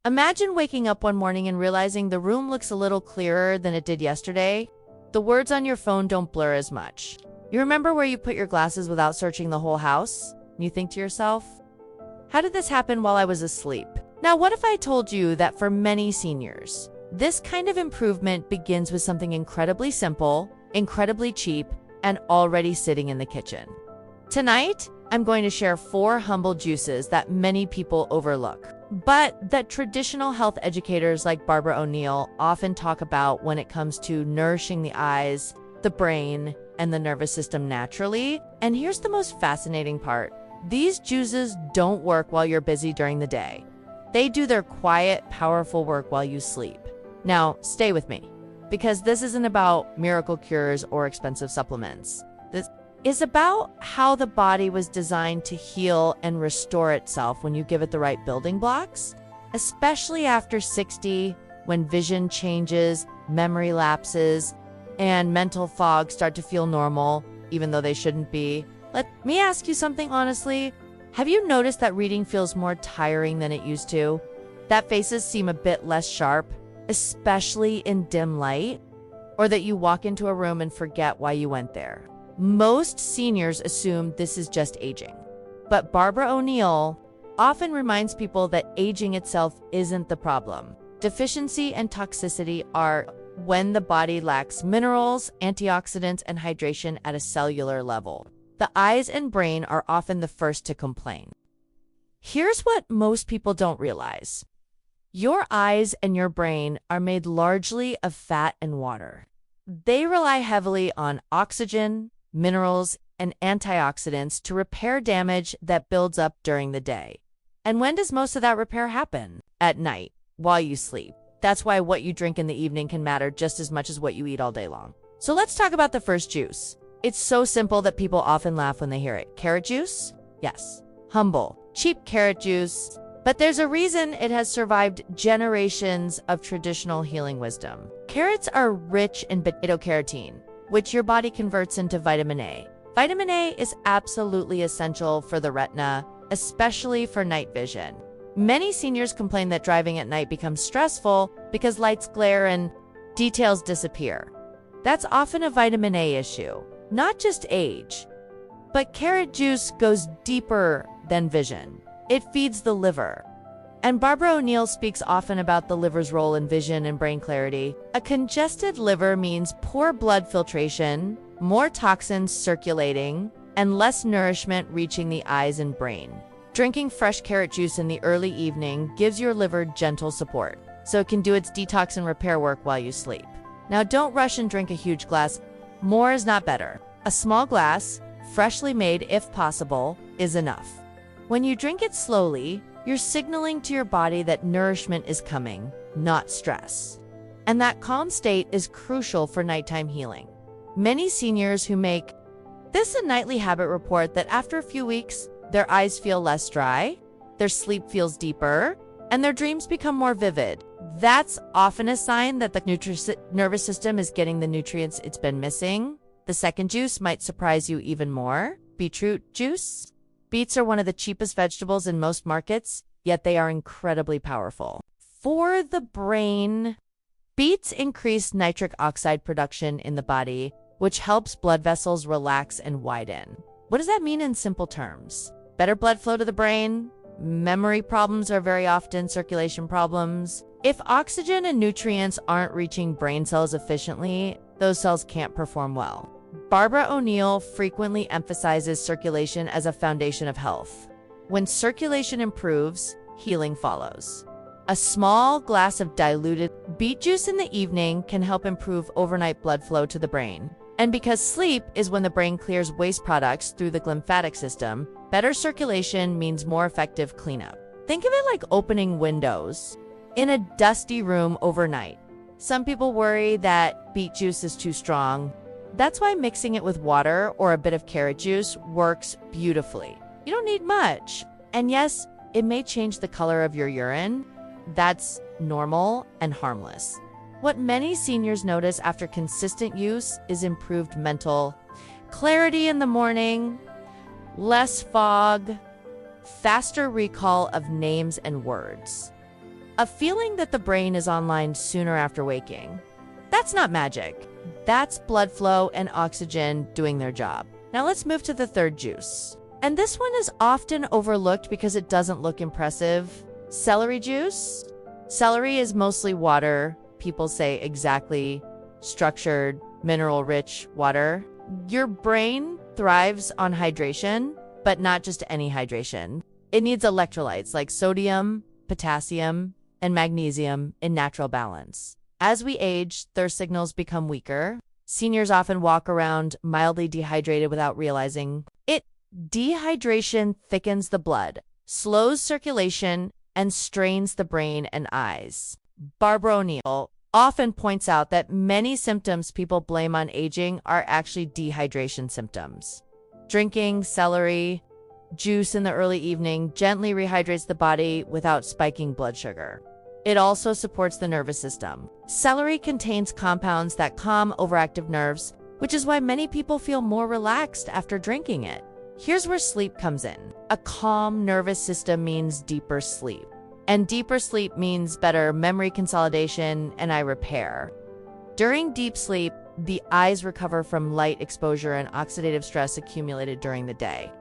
Imagine waking up one morning and realizing the room looks a little clearer than it did yesterday. The words on your phone don't blur as much. You remember where you put your glasses without searching the whole house? And you think to yourself, how did this happen while I was asleep? Now, what if I told you that for many seniors, this kind of improvement begins with something incredibly simple, incredibly cheap, and already sitting in the kitchen? Tonight, I'm going to share 4 humble juices that many people overlook, but that traditional health educators like Barbara O'Neill often talk about when it comes to nourishing the eyes, the brain, and the nervous system naturally. And here's the most fascinating part. These juices don't work while you're busy during the day. They do their quiet, powerful work while you sleep. Now, stay with me, because this isn't about miracle cures or expensive supplements. This is about how the body was designed to heal and restore itself when you give it the right building blocks, especially after 60, when vision changes, memory lapses, and mental fog start to feel normal, even though they shouldn't be. Let me ask you something honestly. Have you noticed that reading feels more tiring than it used to? That faces seem a bit less sharp, especially in dim light? Or that you walk into a room and forget why you went there? Most seniors assume this is just aging. But Barbara O'Neill often reminds people that aging itself isn't the problem. Deficiency and toxicity are when the body lacks minerals, antioxidants, and hydration at a cellular level. The eyes and brain are often the first to complain. Here's what most people don't realize. Your eyes and your brain are made largely of fat and water. They rely heavily on oxygen, minerals, and antioxidants to repair damage that builds up during the day. And when does most of that repair happen? At night, while you sleep. That's why what you drink in the evening can matter just as much as what you eat all day long. So let's talk about the first juice. It's so simple that people often laugh when they hear it. Carrot juice? Yes. Humble, cheap carrot juice. But there's a reason it has survived generations of traditional healing wisdom. Carrots are rich in beta-carotene, which your body converts into vitamin A. Vitamin A is absolutely essential for the retina, especially for night vision. Many seniors complain that driving at night becomes stressful because lights glare and details disappear. That's often a vitamin A issue, not just age. But carrot juice goes deeper than vision. It feeds the liver. And Barbara O'Neill speaks often about the liver's role in vision and brain clarity. A congested liver means poor blood filtration, more toxins circulating, and less nourishment reaching the eyes and brain. Drinking fresh carrot juice in the early evening gives your liver gentle support, so it can do its detox and repair work while you sleep. Now, don't rush and drink a huge glass. More is not better. A small glass, freshly made if possible, is enough. When you drink it slowly, you're signaling to your body that nourishment is coming, not stress. And that calm state is crucial for nighttime healing. Many seniors who make this a nightly habit report that after a few weeks, their eyes feel less dry, their sleep feels deeper, and their dreams become more vivid. That's often a sign that the nervous system is getting the nutrients it's been missing. The second juice might surprise you even more. Beetroot juice. Beets are one of the cheapest vegetables in most markets, yet they are incredibly powerful. For the brain, beets increase nitric oxide production in the body, which helps blood vessels relax and widen. What does that mean in simple terms? Better blood flow to the brain. Memory problems are very often circulation problems. If oxygen and nutrients aren't reaching brain cells efficiently, those cells can't perform well. Barbara O'Neill frequently emphasizes circulation as a foundation of health. When circulation improves, healing follows. A small glass of diluted beet juice in the evening can help improve overnight blood flow to the brain. And because sleep is when the brain clears waste products through the lymphatic system, better circulation means more effective cleanup. Think of it like opening windows in a dusty room overnight. Some people worry that beet juice is too strong. That's why mixing it with water or a bit of carrot juice works beautifully. You don't need much. And yes, it may change the color of your urine. That's normal and harmless. What many seniors notice after consistent use is improved mental clarity in the morning, less fog, faster recall of names and words. a feeling that the brain is online sooner after waking. That's not magic. That's blood flow and oxygen doing their job. Now let's move to the third juice. And this one is often overlooked because it doesn't look impressive. Celery juice. Celery is mostly water. People say exactly structured, mineral-rich water. Your brain thrives on hydration, but not just any hydration. It needs electrolytes like sodium, potassium, and magnesium in natural balance. As we age, thirst signals become weaker. Seniors often walk around mildly dehydrated without realizing it. Dehydration thickens the blood, slows circulation, and strains the brain and eyes. Barbara O'Neill often points out that many symptoms people blame on aging are actually dehydration symptoms. Drinking celery juice in the early evening gently rehydrates the body without spiking blood sugar. It also supports the nervous system. Celery contains compounds that calm overactive nerves, which is why many people feel more relaxed after drinking it. Here's where sleep comes in. A calm nervous system means deeper sleep. And deeper sleep means better memory consolidation and eye repair. During deep sleep, the eyes recover from light exposure and oxidative stress accumulated during the day.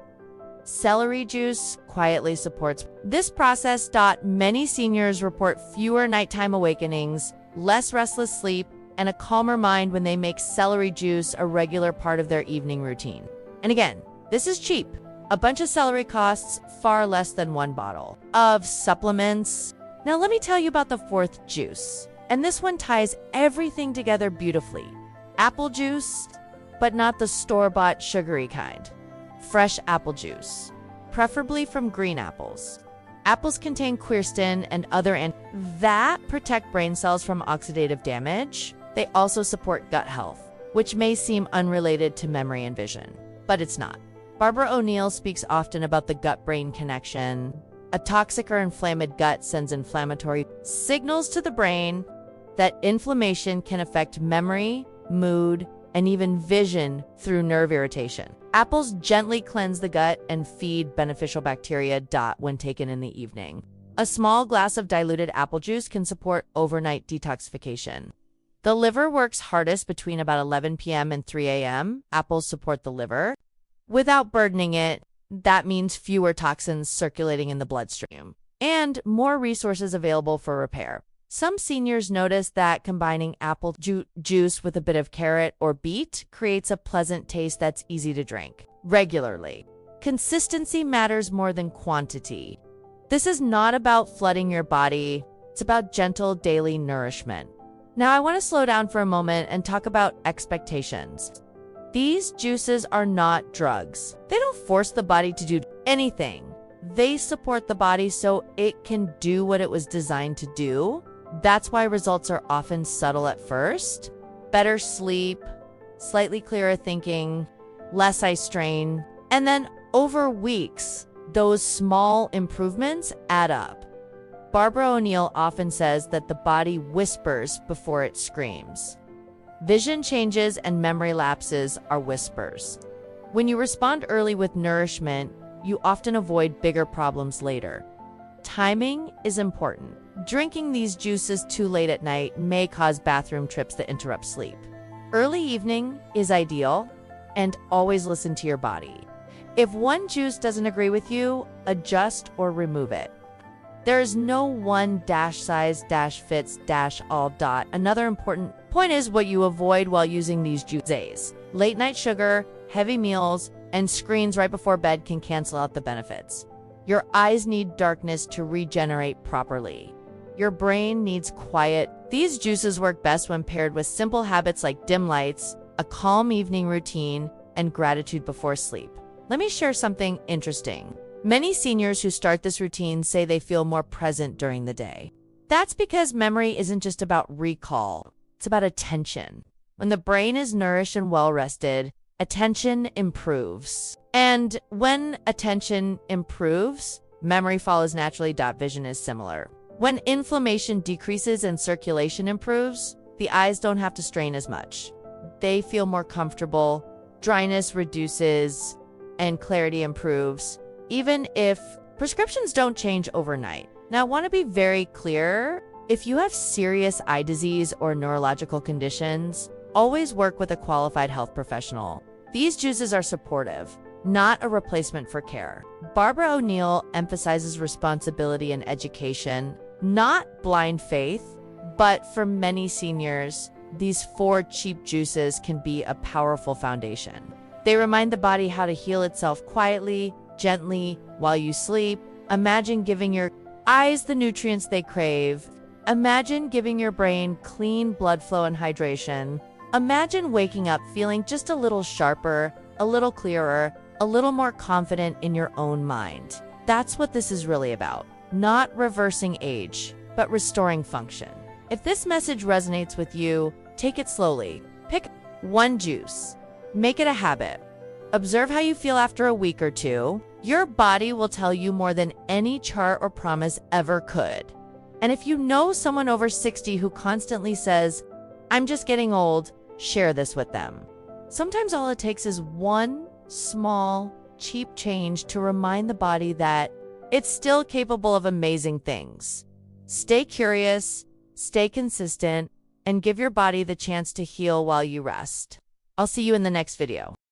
Celery juice quietly supports this process. Many seniors report fewer nighttime awakenings, less restless sleep, and a calmer mind when they make celery juice a regular part of their evening routine. And again, this is cheap. A bunch of celery costs far less than one bottle of supplements. Now let me tell you about the fourth juice. And this one ties everything together beautifully. Apple juice, but not the store-bought sugary kind. Fresh apple juice, preferably from green apples. Apples contain quercetin and other that protect brain cells from oxidative damage. They also support gut health, which may seem unrelated to memory and vision, but it's not. Barbara O'Neill speaks often about the gut-brain connection. A toxic or inflamed gut sends inflammatory signals to the brain that inflammation can affect memory, mood, and even vision through nerve irritation. Apples gently cleanse the gut and feed beneficial bacteria. When taken in the evening. A small glass of diluted apple juice can support overnight detoxification. The liver works hardest between about 11 p.m. and 3 a.m. Apples support the liver without burdening it. That means fewer toxins circulating in the bloodstream and more resources available for repair. Some seniors notice that combining apple juice with a bit of carrot or beet creates a pleasant taste that's easy to drink regularly. Consistency matters more than quantity. This is not about flooding your body. It's about gentle daily nourishment. Now I want to slow down for a moment and talk about expectations. These juices are not drugs. They don't force the body to do anything. They support the body so it can do what it was designed to do. That's why results are often subtle at first. Better sleep, slightly clearer thinking, less eye strain, and then over weeks, those small improvements add up. Barbara O'Neill often says that the body whispers before it screams. Vision changes and memory lapses are whispers. When you respond early with nourishment, you often avoid bigger problems later. Timing is important. Drinking these juices too late at night may cause bathroom trips that interrupt sleep. Early evening is ideal, and always listen to your body. If one juice doesn't agree with you, adjust or remove it. There is no one size fits all. Another important point is what you avoid while using these juices. Late night sugar, heavy meals, and screens right before bed can cancel out the benefits. Your eyes need darkness to regenerate properly. Your brain needs quiet. These juices work best when paired with simple habits like dim lights, a calm evening routine, and gratitude before sleep. Let me share something interesting. Many seniors who start this routine say they feel more present during the day. That's because memory isn't just about recall, it's about attention. When the brain is nourished and well-rested, attention improves. And when attention improves, memory follows naturally. Vision is similar. When inflammation decreases and circulation improves, the eyes don't have to strain as much. They feel more comfortable, dryness reduces, and clarity improves, even if prescriptions don't change overnight. Now, I want to be very clear. If you have serious eye disease or neurological conditions, always work with a qualified health professional. These juices are supportive, not a replacement for care. Barbara O'Neill emphasizes responsibility and education, not blind faith, but for many seniors, these 4 cheap juices can be a powerful foundation. They remind the body how to heal itself quietly, gently, while you sleep. Imagine giving your eyes the nutrients they crave. Imagine giving your brain clean blood flow and hydration. Imagine waking up feeling just a little sharper, a little clearer, a little more confident in your own mind. That's what this is really about. Not reversing age, but restoring function. If this message resonates with you, take it slowly. Pick one juice. Make it a habit. Observe how you feel after a week or 2. Your body will tell you more than any chart or promise ever could. And if you know someone over 60 who constantly says, "I'm just getting old," share this with them. Sometimes all it takes is one small, cheap change to remind the body that it's still capable of amazing things. Stay curious, stay consistent, and give your body the chance to heal while you rest. I'll see you in the next video.